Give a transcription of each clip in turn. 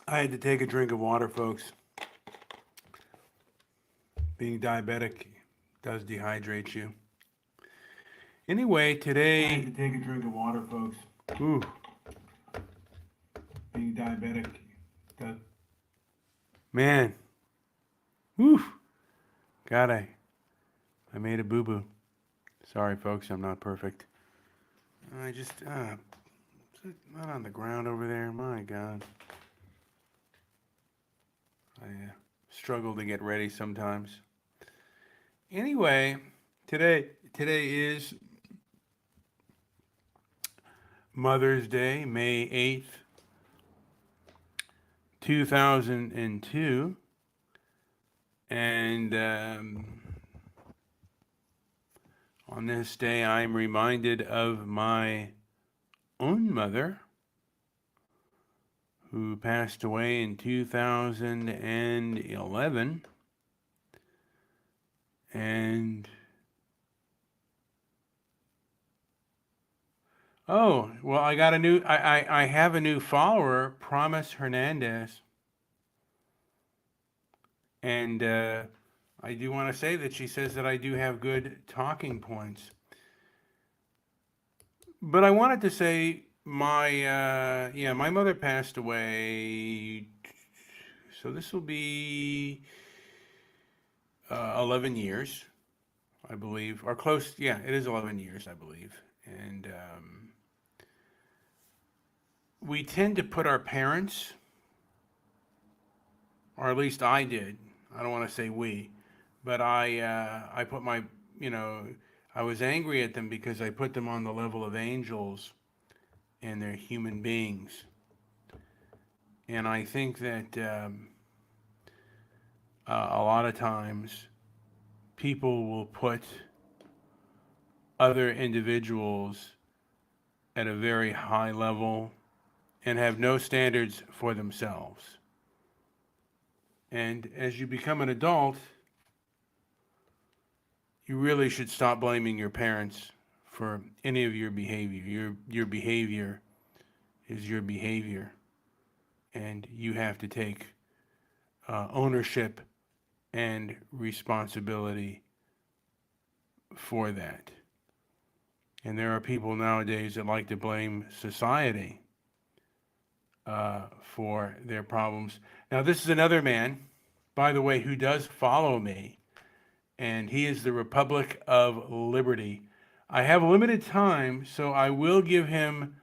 I had to take a drink of water, folks. Being diabetic does dehydrate you. Anyway, today I had to take a drink of water, folks. Ooh. Being diabetic does. Man. Whew. God, I made a boo-boo. Sorry, folks, I'm not perfect. I just, not on the ground over there. My God. I struggle to get ready sometimes. Anyway, today is Mother's Day, May 8th, 2002. And on this day, I'm reminded of my own mother, who passed away in 2011. And oh, well, I got a new, I have a new follower, Promise Hernandez. And I do want to say that she says that I do have good talking points. But I wanted to say my mother passed away. So this will be 11 years, I believe, or close. Yeah, it is 11 years, I believe. And we tend to put our parents, or at least I did. I don't want to say we, but I put my, I was angry at them because I put them on the level of angels and they're human beings. And I think that a lot of times people will put other individuals at a very high level and have no standards for themselves. And as you become an adult, you really should stop blaming your parents for any of your behavior. Your behavior is your behavior, and you have to take ownership and responsibility for that. And there are people nowadays that like to blame society for their problems. Now, this is another man, by the way, who does follow me, and he is the Republic of Liberty. I have limited time, so I will give him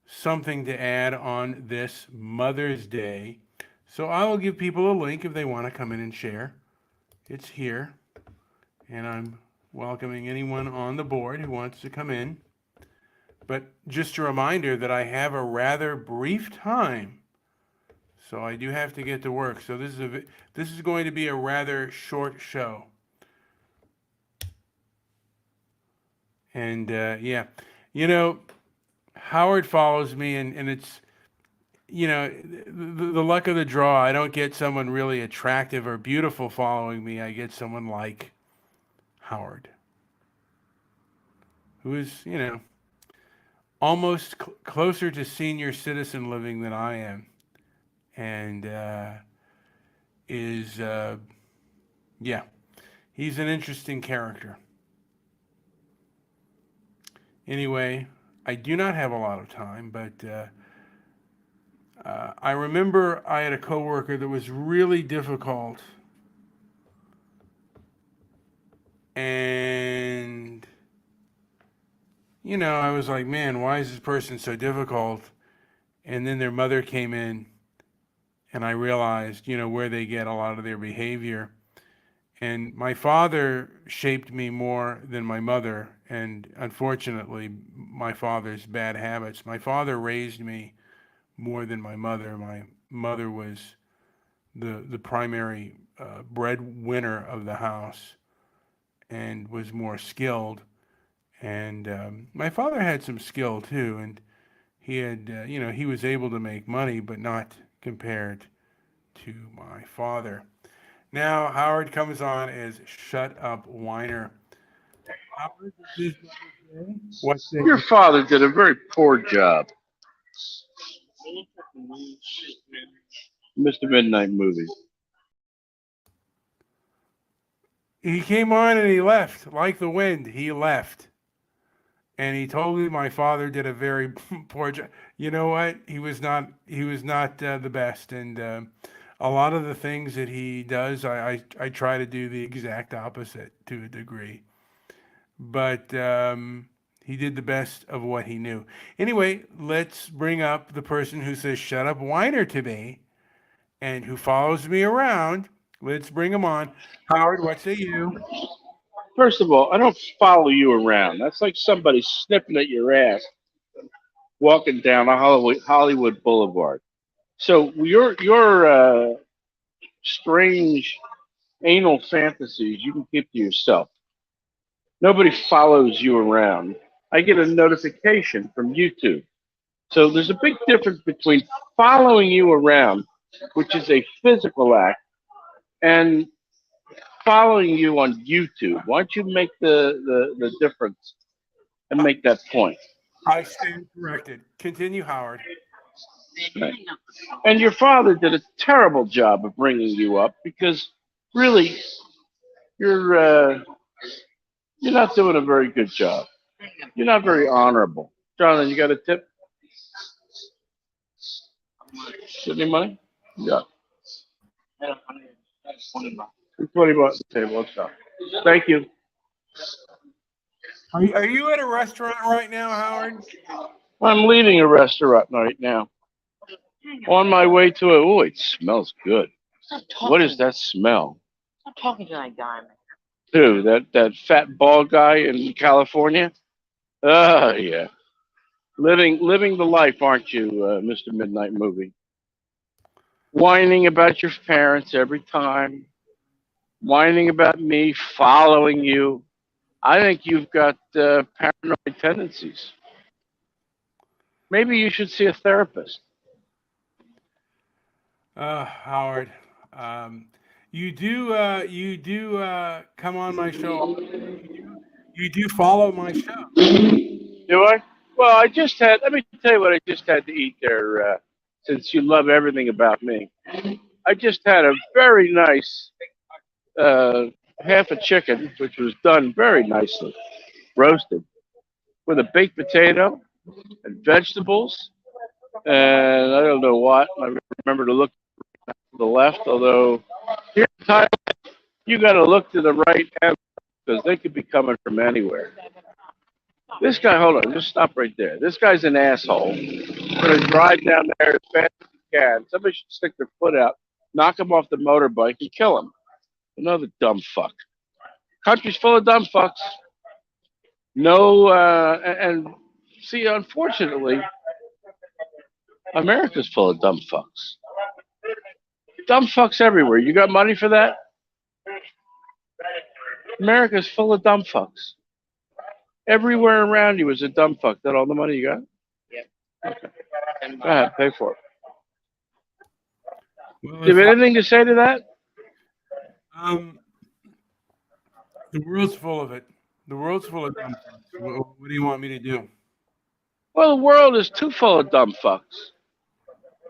something to add on this Mother's Day. So I will give people a link if they want to come in and share. It's here, and I'm welcoming anyone on the board who wants to come in. But just a reminder that I have a rather brief time, so I do have to get to work. So this is going to be a rather short show. And yeah, Howard follows me, and it's, the luck of the draw. I don't get someone really attractive or beautiful following me. I get someone like Howard, who is, almost closer to senior citizen living than I am, and is, yeah, he's an interesting character. Anyway, I do not have a lot of time, but I remember I had a coworker that was really difficult, and I was like, man, why is this person so difficult? And then their mother came in, and I realized, where they get a lot of their behavior. And my father shaped me more than my mother, and unfortunately, my father's bad habits. My father raised me more than my mother. My mother was the primary breadwinner of the house and was more skilled. And my father had some skill too, and he had, he was able to make money, but not compared to my father. Now Howard comes on as Shut Up Whiner. Howard, this is Mother's Day. Your father did a very poor job. Mr. Midnight Movie. He came on and he left like the wind. He left. And he told me my father did a very poor job. You know what? He was not the best, and a lot of the things that he does, I try to do the exact opposite to a degree. But he did the best of what he knew. Anyway, let's bring up the person who says "shut up, whiner" to me, and who follows me around. Let's bring him on. Howard, what say you? First of all, I don't follow you around. That's like somebody snipping at your ass walking down a Hollywood Boulevard. So your strange anal fantasies you can keep to yourself. Nobody follows you around. I get a notification from YouTube. So there's a big difference between following you around, which is a physical act, and following you on YouTube. Why don't you make the difference and I, make that point? I stand corrected. Continue, Howard. Right. And your father did a terrible job of bringing you up because really you're you're not doing a very good job. You're not very honorable. Jonathan, you got a tip? Got any money? Yeah. 20 bucks on the table. Let's go. Thank you. Are you at a restaurant right now, Howard? I'm leaving a restaurant right now. On my way to a. Oh, it smells good. What is that smell? Stop talking to that guy, man. Who? That fat bald guy in California? Oh yeah. Living the life, aren't you, Mr. Midnight Movie? Whining about your parents every time. Whining about me following you. I think you've got paranoid tendencies. Maybe you should see a therapist. Howard, um, you do come on my show. You do follow my show. Do I? Well, I just had. Let me tell you what I just had to eat there. Since you love everything about me, I just had a very nice uh, half a chicken, which was done very nicely, roasted, with a baked potato and vegetables, and I don't know what. I remember to look to the left, although here in Thailand, you got to look to the right and because they could be coming from anywhere. This guy, hold on, just stop right there. This guy's an asshole. Gonna drive down there as fast as he can. Somebody should stick their foot out, knock him off the motorbike, and kill him. Another dumb fuck. Country's full of dumb fucks. No, and see, unfortunately, America's full of dumb fucks. Dumb fucks everywhere. You got money for that? America's full of dumb fucks. Everywhere around you is a dumb fuck. That all the money you got? Go ahead, pay for it. Well, Do you if have anything to say to that? um, the world's full of it. The world's full of dumb fucks. What do you want me to do? Well, the world is too full of dumb fucks.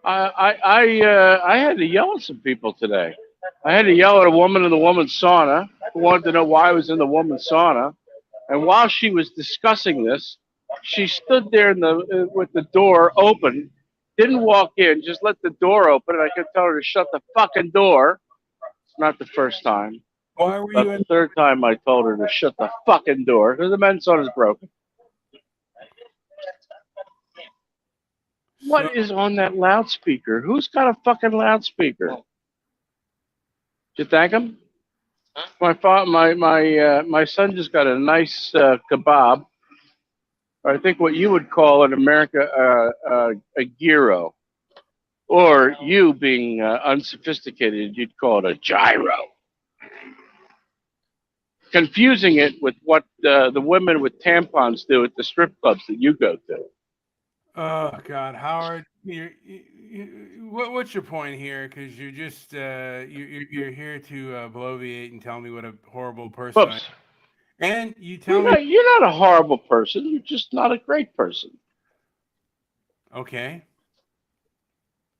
I had to yell at some people today. I had to yell at a woman in the woman's sauna who wanted to know why I was in the woman's sauna. And while she was discussing this, she stood there with the door open, didn't walk in, just let the door open, and I could tell her to shut the fucking door. Not the first time. Why were About you the in? third time I told her to shut the fucking door because the men's sauna is broken. So, What is on that loudspeaker? Who's got a fucking loudspeaker? Did you thank him? My son just got a nice kebab, or I think what you would call in America a gyro, or you being unsophisticated, you'd call it a gyro. Confusing it with what the women with tampons do at the strip clubs that you go to. oh God, Howard, what's your point here? Because you're just you're here to bloviate and tell me what a horrible person I am, Whoops. and you tell me, You're not a horrible person. You're just not a great person. okay,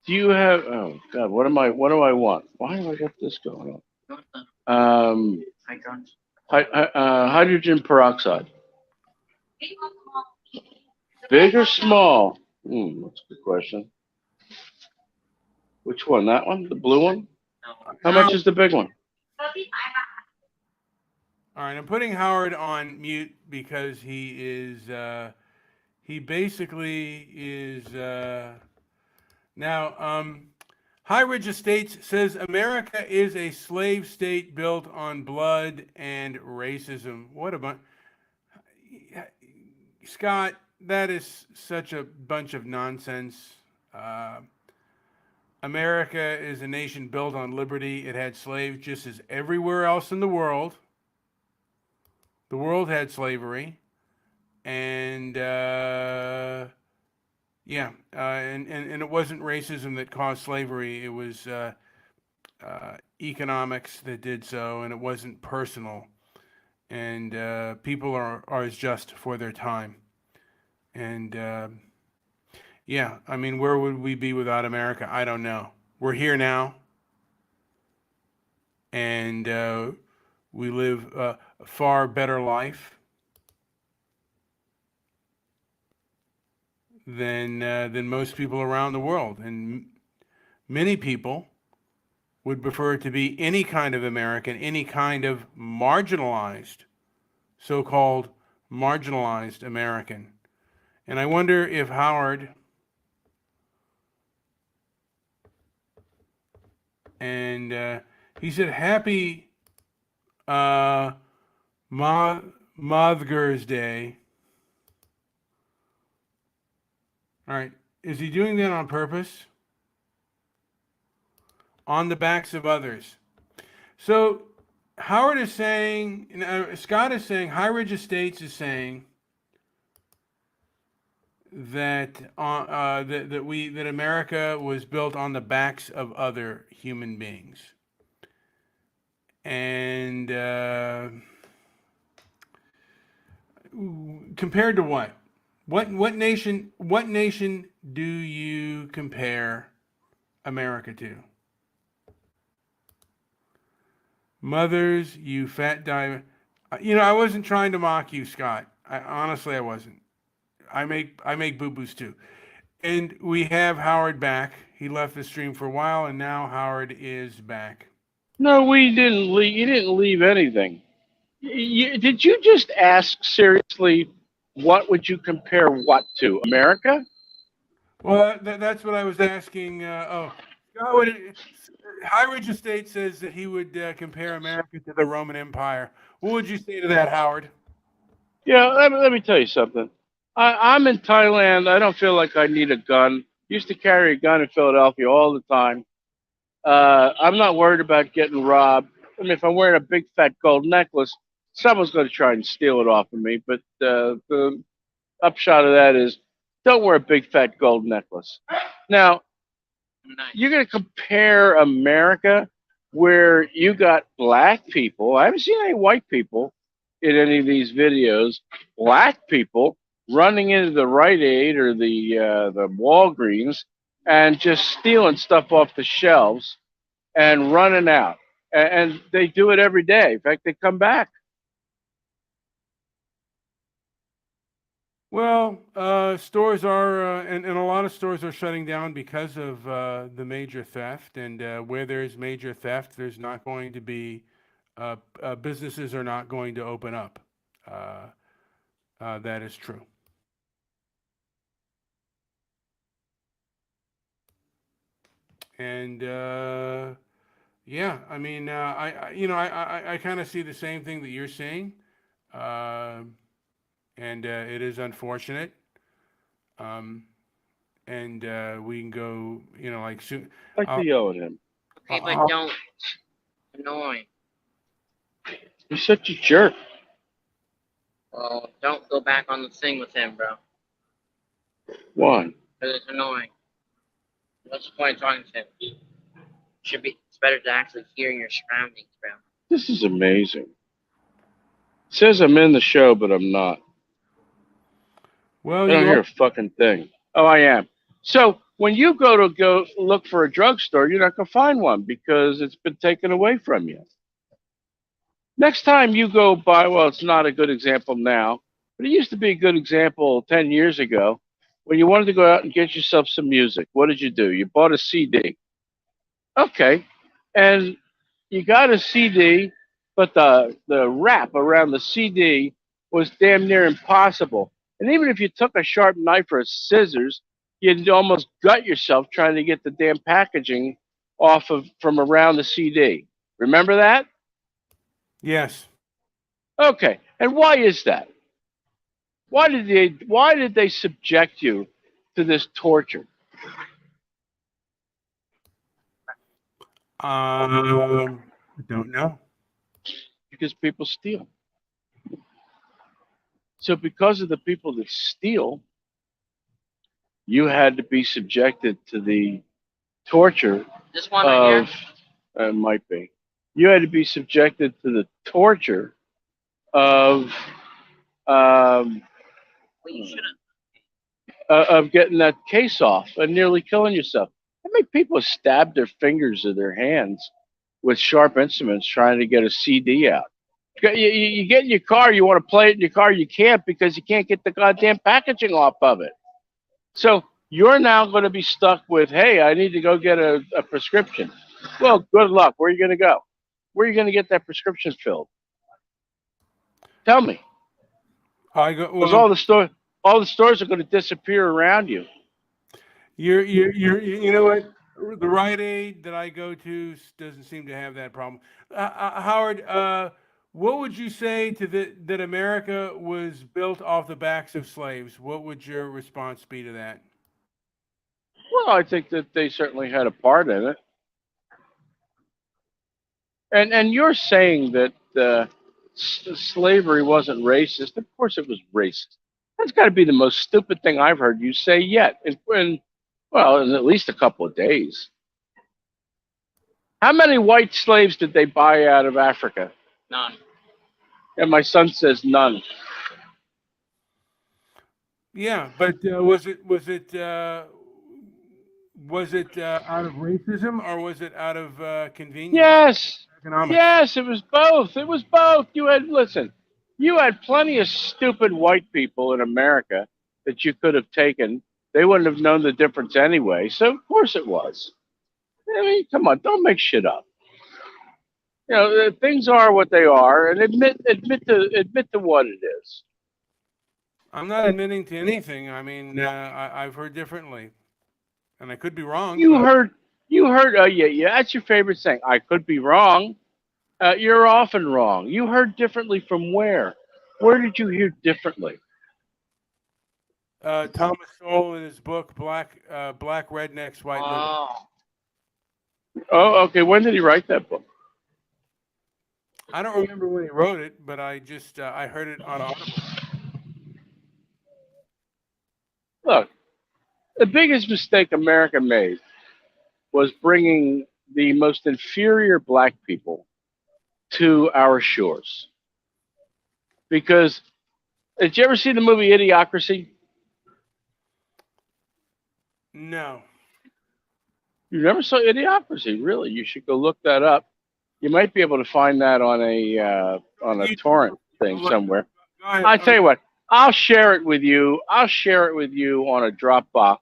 Do you have? Oh God, what am I? What do I want? Why do I got this going What the on? hydrons? Hydrogen peroxide. Big or small? That's a good question. Which one? That one? The blue one? No. How much is the big one? All right, I'm putting Howard on mute because he basically is now. High Ridge Estates says America is a slave state built on blood and racism. What a bunch, Scott. That is such a bunch of nonsense. Uh, America is a nation built on liberty. It had slaves just as everywhere else in the world. The world had slavery, and and it wasn't racism that caused slavery. It was economics that did so, and it wasn't personal. And people are as just for their time. And yeah, I mean, where would we be without America? I don't know. We're here now, and we live a far better life than most people around the world. And many people would prefer to be any kind of American, any kind of marginalized, so-called marginalized American. And I wonder if Howard and he said happy Mother's Day. All right, is he doing that on purpose? On the backs of others. So Howard is saying, Scott is saying, High Ridge Estates is saying that America was built on the backs of other human beings, and compared to what? What nation? What nation do you compare America to? Mothers, you fat diamond. You know, I wasn't trying to mock you, Scott. Honestly, I wasn't. I make boo boos too. And we have Howard back. He left the stream for a while, and now Howard is back. No, we didn't leave. You didn't leave anything. Did you just ask seriously? What would you compare what to? America? Well, that's what I was asking. Scott High Ridge Estate says that he would compare America to the Roman Empire. What would you say to that, Howard? Yeah, let me tell you something. I'm in Thailand. I don't feel like I need a gun. Used to carry a gun in Philadelphia all the time. I'm not worried about getting robbed. I mean, if I'm wearing a big fat gold necklace, someone's going to try and steal it off of me. But the upshot of that is, don't wear a big fat gold necklace. Now, Nice. you're going to compare America, where you got black people. I haven't seen any white people in any of these videos. Black people running into the Rite Aid or the Walgreens and just stealing stuff off the shelves and running out. And they do it every day. In fact, they come back. Well, stores are, and a lot of stores are shutting down because of the major theft. And where there's major theft, there's not going to be, businesses are not going to open up. Uh, that is true. And yeah, I mean, I kind of see the same thing that you're seeing. Uh, and it is unfortunate. Um, and we can go, like soon. I like to yell at him. Okay, but don't annoy. You're such a jerk. Well, don't go back on the thing with him, bro. Why? Because it's annoying. What's the point of talking to him? It's better to actually hear your surroundings, bro. This is amazing. It says I'm in the show, but I'm not. Well, I don't you hear are, a fucking thing. Oh, I am. So When you go look for a drugstore, you're not going to find one because it's been taken away from you. Next time you go buy, well, it's not a good example now, but it used to be a good example 10 years ago. When you wanted to go out and get yourself some music, what did you do? You bought a CD. Okay. And you got a CD, but the wrap around the CD was damn near impossible. And even if you took a sharp knife or a scissors, you'd almost gut yourself trying to get the damn packaging off of from around the CD. Remember that? Yes. Okay. And why is that? Why did they subject you to this torture? Don't know. Because people steal. So because of the people that steal, you had to be subjected to the torture This one right of, here. might be, you had to be subjected to the torture of um, Well, you should have. of getting that case off and nearly killing yourself. How many people have stabbed their fingers or their hands with sharp instruments trying to get a CD out? You get in your car, you want to play it in your car, you can't because you can't get the goddamn packaging off of it. So you're now going to be stuck with, hey, I need to go get a prescription. Well, good luck. Where are you going to go? Where are you going to get that prescription filled? Tell me, I go because well. all the stores are going to disappear around you. You know what? The Rite Aid that I go to doesn't seem to have that problem. Howard, what would you say to that America was built off the backs of slaves? What would your response be to that? Well, I think that they certainly had a part in it. And you're saying that slavery wasn't racist. Of course, it was racist. That's got to be the most stupid thing I've heard you say yet. Well, in at least a couple of days. How many white slaves did they buy out of Africa? None. And my son says none. Yeah, but was it out of racism or was it out of convenience, Yes, economics? yes, it was both. It was both. Listen, you had plenty of stupid white people in America that you could have taken. They wouldn't have known the difference anyway. So of course it was. I mean, come on, don't make shit up. Things are what they are, and admit to what it is. I'm not admitting to anything. I mean, I've heard differently, and I could be wrong, You but heard, you heard. Yeah, yeah. That's your favorite saying. I could be wrong. You're often wrong. You heard differently from where? Where did you hear differently? Thomas Sowell in his book Black Rednecks, White Liberals. Oh. Oh, okay. When did he write that book? I don't remember when he wrote it, but I heard it on Audible. Look, the biggest mistake America made was bringing the most inferior black people to our shores. Because did you ever see the movie Idiocracy? No. You never saw Idiocracy, really? You should go look that up. You might be able to find that on a torrent thing somewhere. Go ahead. I tell you what, I'll share it with you. I'll share it with you on a Dropbox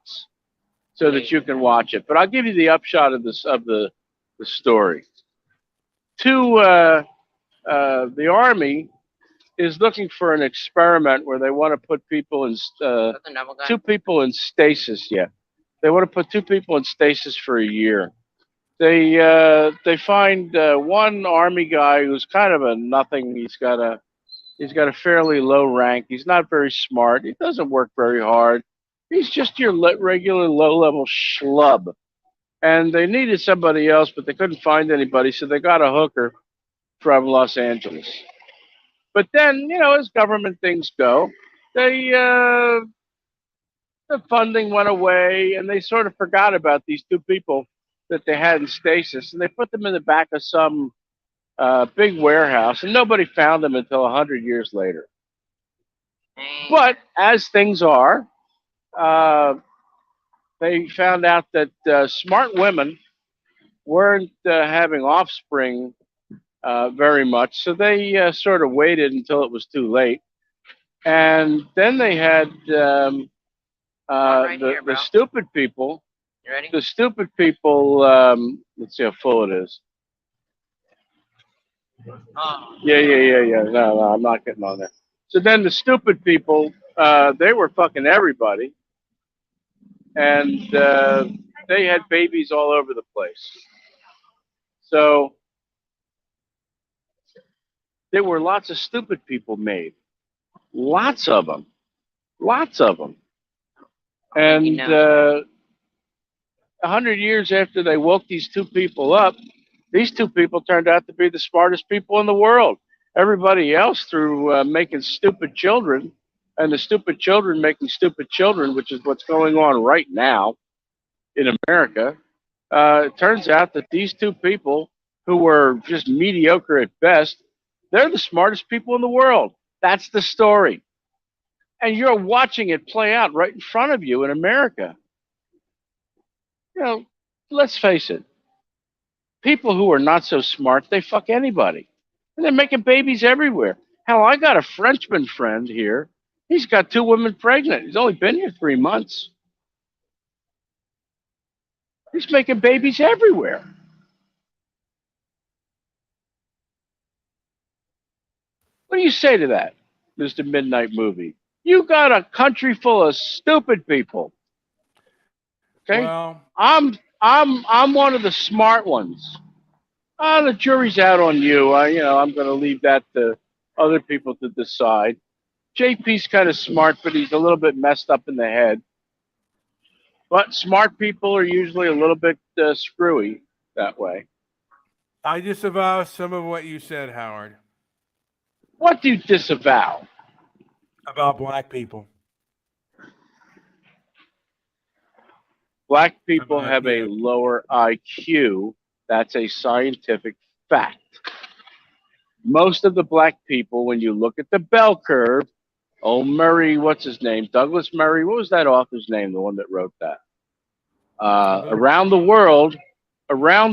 so that you can watch it. But I'll give you the upshot of the story. The army is looking for an experiment where they want to put people in That's the double guy. two people in stasis. Yeah, they want to put two people in stasis for a year. They find one army guy who's kind of a nothing. He's got a fairly low rank. He's not very smart. He doesn't work very hard. He's just your regular low level schlub. And they needed somebody else, but they couldn't find anybody, so they got a hooker from Los Angeles. But then, as government things go, the funding went away, and they sort of forgot about these two people that they had in stasis, and they put them in the back of some big warehouse, and nobody found them until 100 years later. Dang. But as things are, uh, they found out that smart women weren't having offspring very much, so they sort of waited until it was too late, and then they had Right the here, bro. stupid people. You ready? The stupid people. Let's see how full it is. Oh. Yeah. No, I'm not getting on there. So then the stupid people, they were fucking everybody, and they had babies all over the place. So there were lots of stupid people made, lots of them, lots of them. And 100 years after they woke these two people up, these two people turned out to be the smartest people in the world. Everybody else, through making stupid children, and the stupid children making stupid children, which is what's going on right now in America, it turns out that these two people, who were just mediocre at best, they're the smartest people in the world. That's the story. And you're watching it play out right in front of you in America. You know, let's face it, people who are not so smart, they fuck anybody. And they're making babies everywhere. Hell, I got a Frenchman friend here. He's got two women pregnant. He's only been here 3 months. He's making babies everywhere. What do you say to that, Mr. Midnight Movie? You got a country full of stupid people. Okay? Well, I'm one of the smart ones. The jury's out on you. I'm going to leave that to other people to decide. JP's kind of smart, but he's a little bit messed up in the head. But smart people are usually a little bit screwy that way. I disavow some of what you said, Howard, What do you disavow? about black people. Black people About, have a lower IQ. That's a scientific fact. Most of the black people, when you look at the bell curve, Murray, what's his name? Douglas Murray. What was that author's name? The one that wrote that. Around the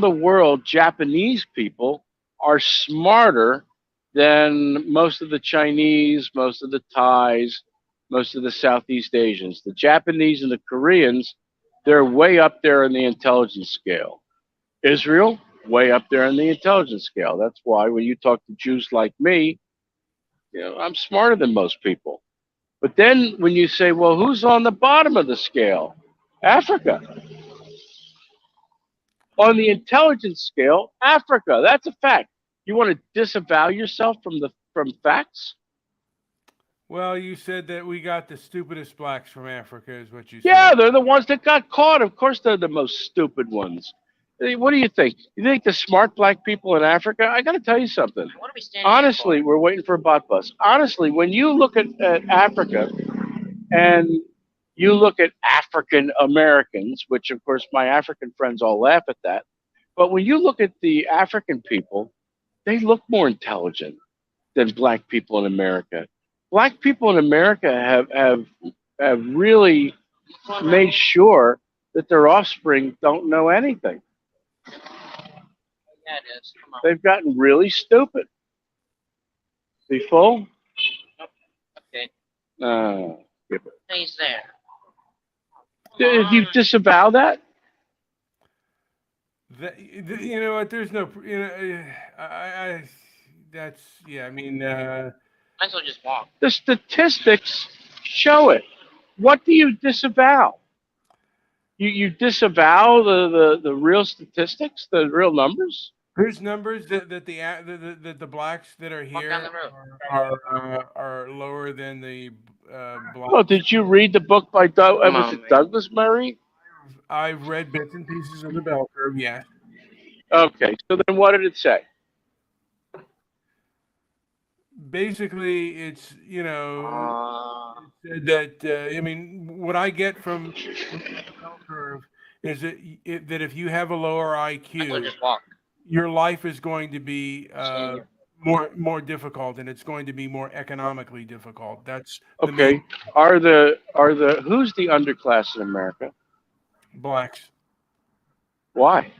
world, Japanese people are smarter than most of the Chinese, most of the Thais, most of the Southeast Asians. The Japanese and the Koreans, they're way up there in the intelligence scale. Israel, way up there in the intelligence scale. That's why when you talk to Jews like me, I'm smarter than most people. But then when you say, well, who's on the bottom of the scale? Africa. On the intelligence scale, Africa. That's a fact. You want to disavow yourself from facts? well, you said that we got the stupidest blacks from Africa, is what you Yeah, said. they're the ones that got caught. Of course, they're the most stupid ones. What do you think? You think the smart black people in Africa? I got to tell you something. What are we standing Honestly, here we're waiting for a bot bus. Honestly, when you look at Africa and you look at African Americans, which of course my African friends all laugh at that, but when you look at the African people, they look more intelligent than black people in America. Black people in America have really for? made sure that their offspring don't know anything. Yeah, it is. Come on. They've gotten really stupid. Be full? Okay. Skip it. He's there. Did you disavow that? You know what? There's no, that's, yeah, I mean, Might as well just walk. The statistics show it. What do you disavow? You disavow the real statistics, the real numbers? there's numbers that the blacks that are Walk down here the road. are lower than the Well, blacks. did you read the book by Come was on, it man. Douglas Murray? I've read bits and pieces of the bell curve, yes. Okay, so then what did it say? Basically, it's, said that, I mean, what I get from the bell curve is that if you have a lower Might as well IQ, just walk. your life is going to be Stand here. more difficult, and it's going to be more economically difficult. That's the Okay, main. are the who's the underclass in America? Blacks. Why?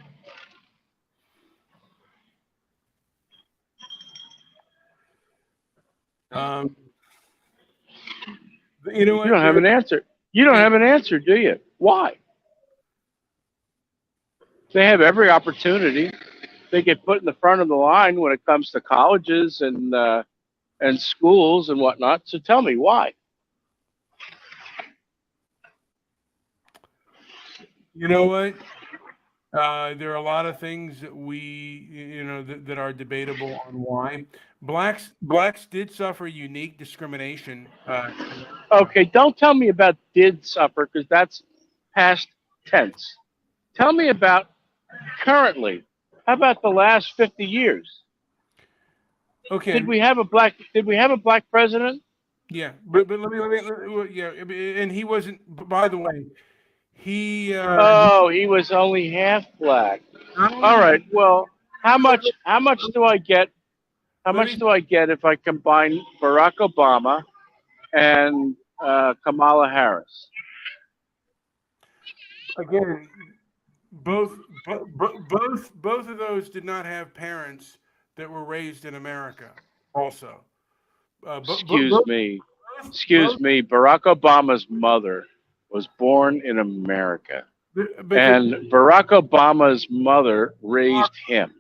Um, you know You what? don't have an answer. You don't There, have an answer, do you? Why? They have every opportunity. They get put in the front of the line when it comes to colleges and schools and whatnot. So tell me why. you know what? There are a lot of things that that are debatable on why blacks did suffer unique discrimination. Okay, don't tell me about did suffer because that's past tense. Tell me about currently. How about the last 50 years? Okay, Did we have a black president? yeah, but yeah, and he wasn't. By the way, he Oh, he was only half black. not only All was right. he. Well, how much do I get? How Let much me do I get if I combine Barack Obama and Kamala Harris? again. Both of those did not have parents that were raised in America. Also, Excuse me. Excuse both me. Barack Obama's mother was born in America, but and Barack Obama's mother raised him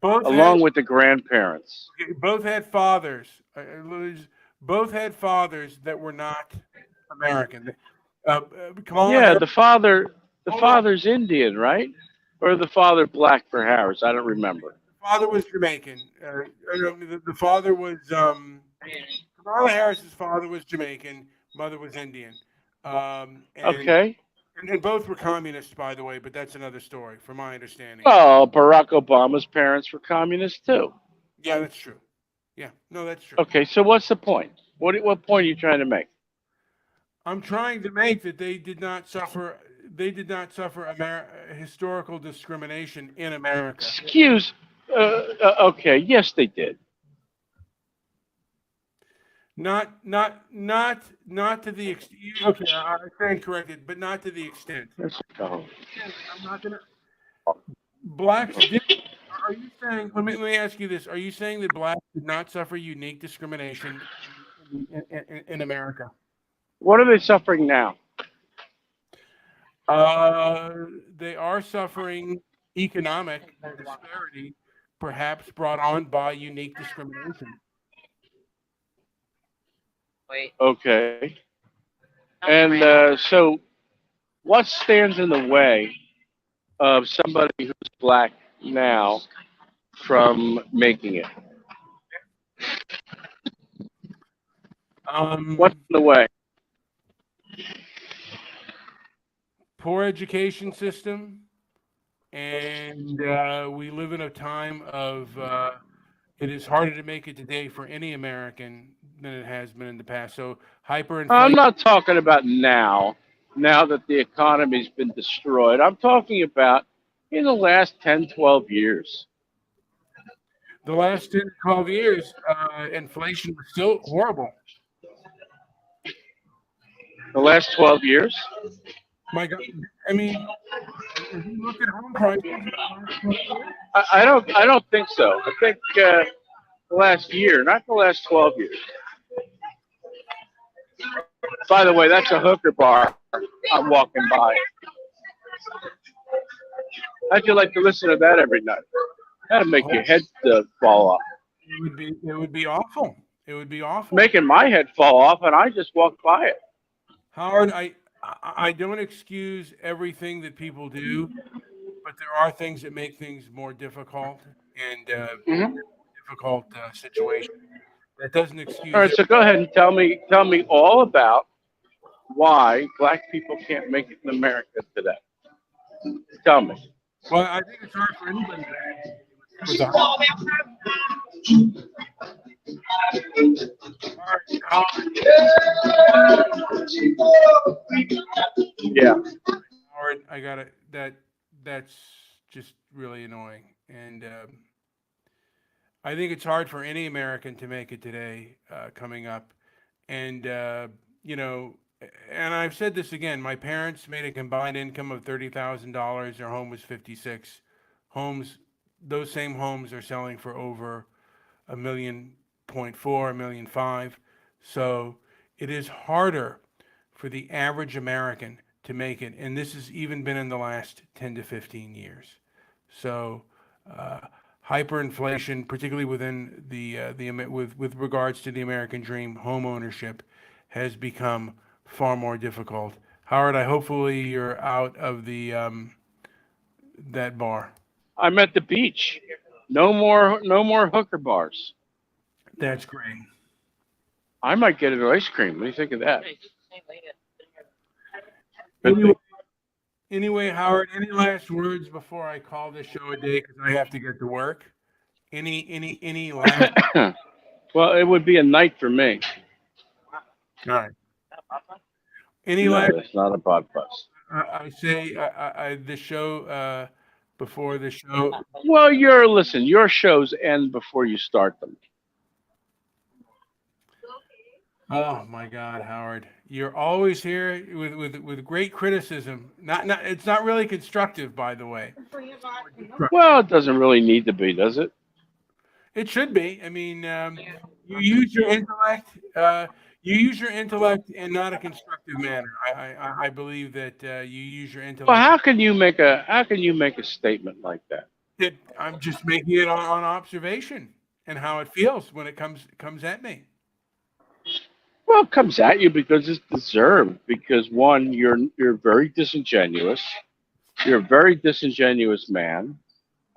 both had along with the grandparents. both had fathers. Both had fathers that were not American. Kamala Yeah, Harris. the Hold on. father's Indian, right? Or the father black for Harris? I don't remember. The father was Jamaican. The father was Kamala Harris's father was Jamaican. Mother was Indian. And Okay. And both were communists, by the way, but that's another story, from my understanding. Well, Barack Obama's parents were communists too. Yeah, that's true. Yeah, no, that's true. Okay, so what's the point? What point are you trying to make? I'm trying to make that they did not suffer. They did not suffer historical discrimination in America. Excuse. Okay, yes, they did. Not to the extent. Okay, I stand corrected, but not to the extent. Let's go. Again, I'm not gonna. Blacks did. Are you saying? Let me ask you this: are you saying that blacks did not suffer unique discrimination in America? What are they suffering now? They are suffering economic disparity, perhaps brought on by unique discrimination. Wait, Okay, tell me and right now. so what stands in the way of somebody who's black now from making it? What's Um, in the way? Poor education system, and we live in a time of it is harder to make it today for any American than it has been in the past. So I'm hyperinflation. not talking about now, now that the economy's been destroyed. I'm talking about in the last 10, 12 years. The last 10 to 12 years, inflation was still horrible. The last 12 years? My God, I mean, if you look at home prices in the last 12 years, I don't think so. I think the last year, not the last 12 years. By the way, that's a hooker bar I'm walking by. How'd you like to listen to that every night? That'll make your head fall off. it would be awful. It would be awful. Making my head fall off, and I just walked by it. Howard, I don't excuse everything that people do, but there are things that make things more difficult and Hmm. difficult situation. That doesn't All excuse right, it. so go ahead and tell me all about why black people can't make it in America today. Tell me. Well, I think it's hard for anybody to make it today with the Howard, Yeah. Howard, I got it. That's just really annoying, and I think it's hard for any American to make it today, coming up, and you know, and I've said this again, my parents made a combined income of $30,000. Their home was 56 homes. Those same homes are selling for over a million point four, $1.5 million. So it is harder for the average American to make it, and this has even been in the last 10 to 15 years. So uh, hyperinflation, particularly within with regards to the American dream, home ownership, has become far more difficult. Howard, I hopefully you're out of the that bar. I'm at the beach. No more hooker bars. That's great. I might get an ice cream. What do you think of that? Anyway, anyway, Howard, any last words before I call this show a day because I have to get to work? Any last? Well, it would be a night for me. All right. Any No, last? that's not a pod bus. I say the show before the show. Well, listen. Your shows end before you start them. Oh my God, Howard, you're always here with great criticism. Not it's not really constructive, by the way. Well, it doesn't really need to be, does it? It should be. I mean, you use your intellect. You use your intellect in not a constructive manner. I believe that you use your Well, intellect. how can you make a statement like that? I'm just making it on observation and how it feels when it comes at me. Well, it comes at you because it's deserved. Because one, you're very disingenuous. You're a very disingenuous man.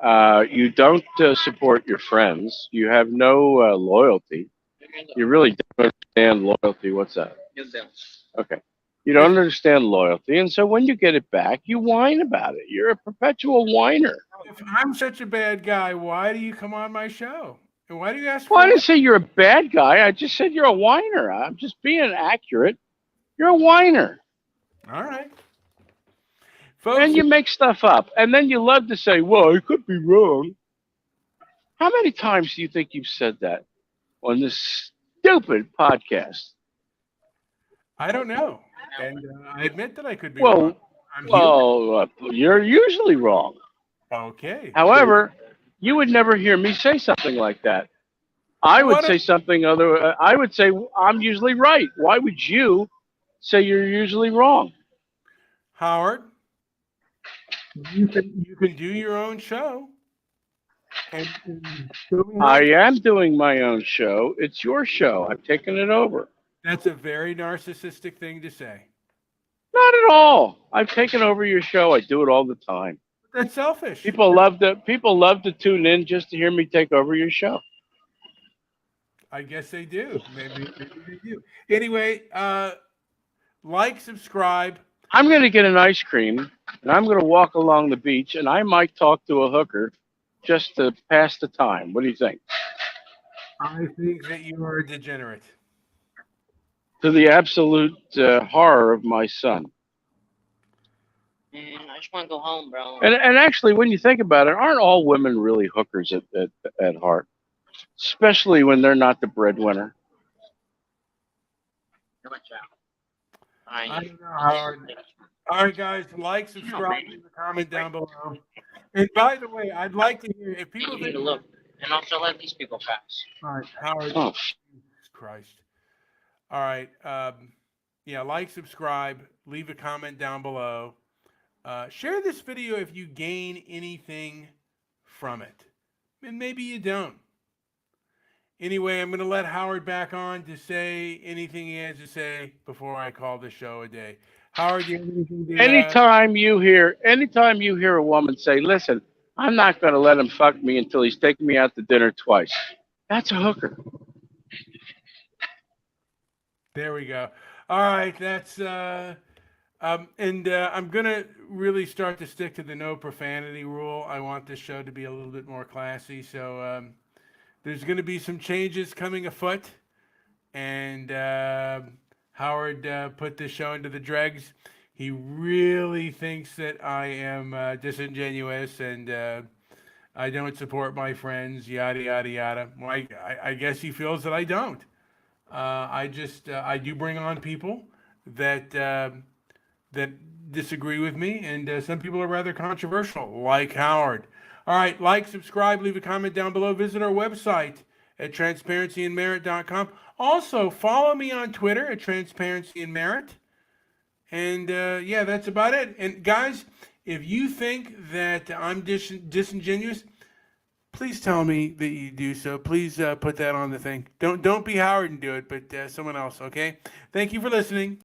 You don't support your friends. You have no loyalty. You really don't understand loyalty. What's that? Okay. You don't understand loyalty, and so when you get it back, you whine about it. You're a perpetual whiner. If I'm such a bad guy, why do you come on my show? And why do you ask Well, for I didn't it? say you're a bad guy. I just said you're a whiner. I'm just being accurate. You're a whiner. All right. Folks, And you make stuff up. And then you love to say, well, I could be wrong. How many times do you think you've said that on this stupid podcast? I don't know. And I admit that I could be wrong. Well, I'm human. you're usually wrong. Okay. However, you would never hear me say something like that. I would What say if, something other. I would say I'm usually right. Why would you say you're usually wrong? Howard, you can do your own show and show me how I am doing my own show. It's your show. I've taken it over. that's a very narcissistic thing to say. Not at all. I've taken over your show. I do it all the time. That's selfish. People love to tune in just to hear me take over your show. I guess they do. Maybe they do. Anyway, like, subscribe. I'm going to get an ice cream and I'm going to walk along the beach and I might talk to a hooker just to pass the time. What do you think? I think that you are a degenerate. To the absolute horror of my son. Man, I just want to go home, bro. And actually, when you think about it, aren't all women really hookers at heart? Especially when they're not the breadwinner. How much out? I don't know, Howard. All right, guys, like, subscribe, leave a comment down below. And by the way, I'd like to hear if people You need think. to look. And also let these people pass. All right, Howard. Oh, Jesus Christ. All right. Yeah, like, subscribe, leave a comment down below. Share this video if you gain anything from it. And maybe you don't. Anyway, I'm going to let Howard back on to say anything he has to say before I call the show a day. Howard, do you have anything to anytime you hear a woman say, "Listen, I'm not going to let him fuck me until he's taken me out to dinner twice," that's a hooker. There we go. All right, that's I'm gonna really start to stick to the no profanity rule. I want this show to be a little bit more classy, so there's gonna be some changes coming afoot, and Howard put this show into the dregs. He really thinks that I am disingenuous and I don't support my friends, yada yada yada. Well, I guess he feels that I don't. I do bring on people that that disagree with me, and some people are rather controversial, like Howard. All right, like, subscribe, leave a comment down below. Visit our website at transparencyandmerit.com. Also, follow me on Twitter at transparencyandmerit. And yeah, that's about it. And guys, if you think that I'm disingenuous, please tell me that you do so. Please put that on the thing. Don't be Howard and do it, but someone else. Okay. Thank you for listening.